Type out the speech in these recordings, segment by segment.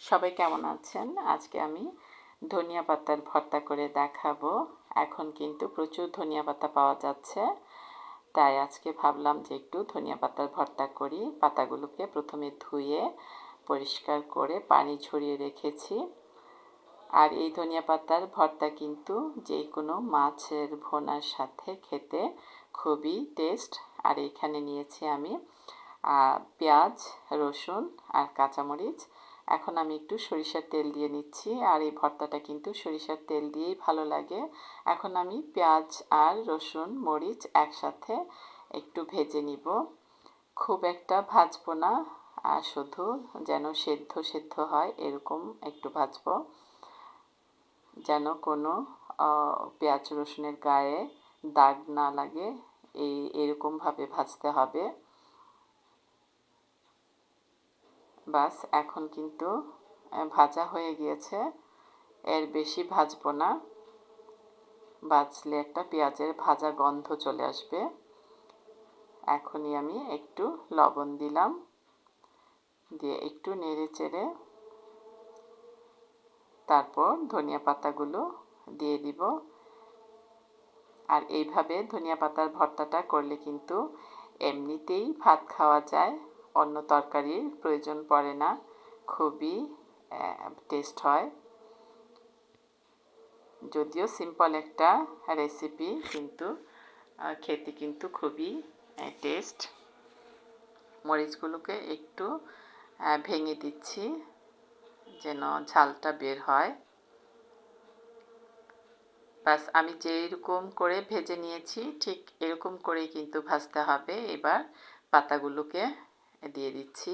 সবাই কেমন আছেন? আজকে আমি ধনিয়া পাতার ভর্তা করে দেখাবো। এখন কিন্তু প্রচুর ধনিয়া পাতা পাওয়া যাচ্ছে, তাই আজকে ভাবলাম যে একটু ধনিয়া পাতার ভর্তা করি। পাতাগুলোকে প্রথমে ধুয়ে পরিষ্কার করে পানি ঝরিয়ে রেখেছি। আর এই ধনিয়া পাতার ভর্তা কিন্তু যে কোনো মাছের ভুনার সাথে খেতে খুবই টেস্ট। আর এখানে নিয়েছি আমি পেঁয়াজ, রসুন আর কাঁচামরিচ। এখন আমি একটু সরিষার তেল দিয়ে নিচ্ছি, আর এই ভর্তাটা কিন্তু সরিষার তেল দিয়েই ভালো লাগে। এখন আমি পেঁয়াজ আর রসুন মরিচ একসাথে একটু ভেজে নিব। খুব একটা ভাজবো না, আর শুধু যেন সেদ্ধ সেদ্ধ হয় এরকম একটু ভাজবো, যেন কোনো পেঁয়াজ রসুনের গায়ে দাগ না লাগে। এরকমভাবে ভাজতে হবে। বাস এখন কিন্তু ভাজা হয়ে গিয়েছে, এর বেশি ভাজবো না, ভাজলে একটা পেঁয়াজের ভাজা গন্ধ চলে আসবে। এখনই আমি একটু লবণ দিলাম, দিয়ে একটু নেড়ে চেড়ে তারপর ধনিয়া পাতাগুলো দিয়ে দিব। আর এইভাবে ধনিয়া পাতার ভর্তাটা করলে কিন্তু এমনিতেই ভাত খাওয়া যায়, অন্য তরকারির প্রয়োজন পড়ে না, খুবই টেস্ট হয়। যদিও সিম্পল একটা রেসিপি, কিন্তু খেতে কিন্তু খুবই টেস্ট। মরিচগুলোকে একটু ভেঙে দিচ্ছি যেন ঝালটা বের হয়। বাস আমি যেরকম করে ভেজে নিয়েছি ঠিক এরকম করেই কিন্তু ভাজতে হবে। এবার পাতাগুলোকে দিয়ে দিচ্ছি,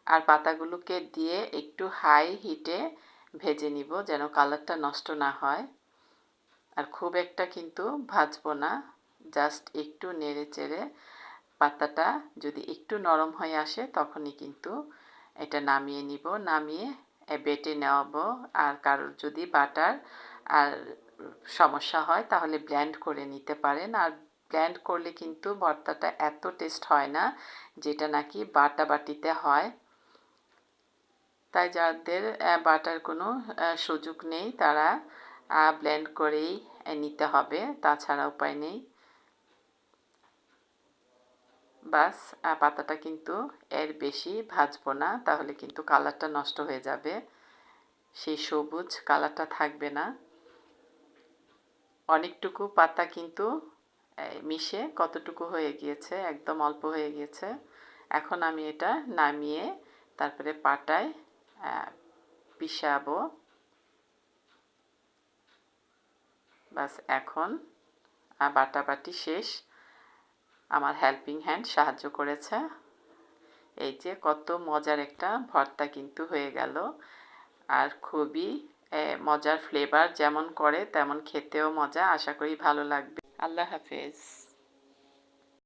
আর পাতাগুলোকে দিয়ে একটু হাই হিটে ভেজে নিব যেন কালারটা নষ্ট না হয়। আর খুব একটা কিন্তু ভাজবো না, জাস্ট একটু নেড়ে চেড়ে পাতাটা যদি একটু নরম হয়ে আসে তখনই কিন্তু এটা নামিয়ে নিব। নামিয়ে বেটে নেওয়াবো। আর কারোর যদি বাটার আর সমস্যা হয় তাহলে ব্লেন্ড করে নিতে পারেন। আর ব্লেন্ড করলে কিন্তু ভর্তাটা এত টেস্ট হয় না যেটা নাকি বাটাবাটিতে হয়। তাই যাদের বাটার কোনো সুযোগ নেই তারা ব্লেন্ড করেই নিতে হবে, তাছাড়া উপায় নেই। বাস পাতাটা কিন্তু এর বেশি ভাজবো না, তাহলে কিন্তু কালারটা নষ্ট হয়ে যাবে, সেই সবুজ কালারটা থাকবে না। অনেকটুকু পাতা কিন্তু মিশে কতটুকু হয়ে গিয়েছে, একদম অল্প হয়ে গিয়েছে। এখন আমি এটা নামিয়ে তারপরে পাটায় পিষাবো। বাস এখন বাটাবাটি শেষ, আমার হেল্পিং হ্যান্ড সাহায্য করেছে। এই যে কত মজার একটা ভর্তা কিন্তু হয়ে গেল, আর খুবই মজার, ফ্লেভার যেমন করে তেমন খেতেও মজা। আশা করি ভালো লাগবে। আল্লাহ হাফেজ।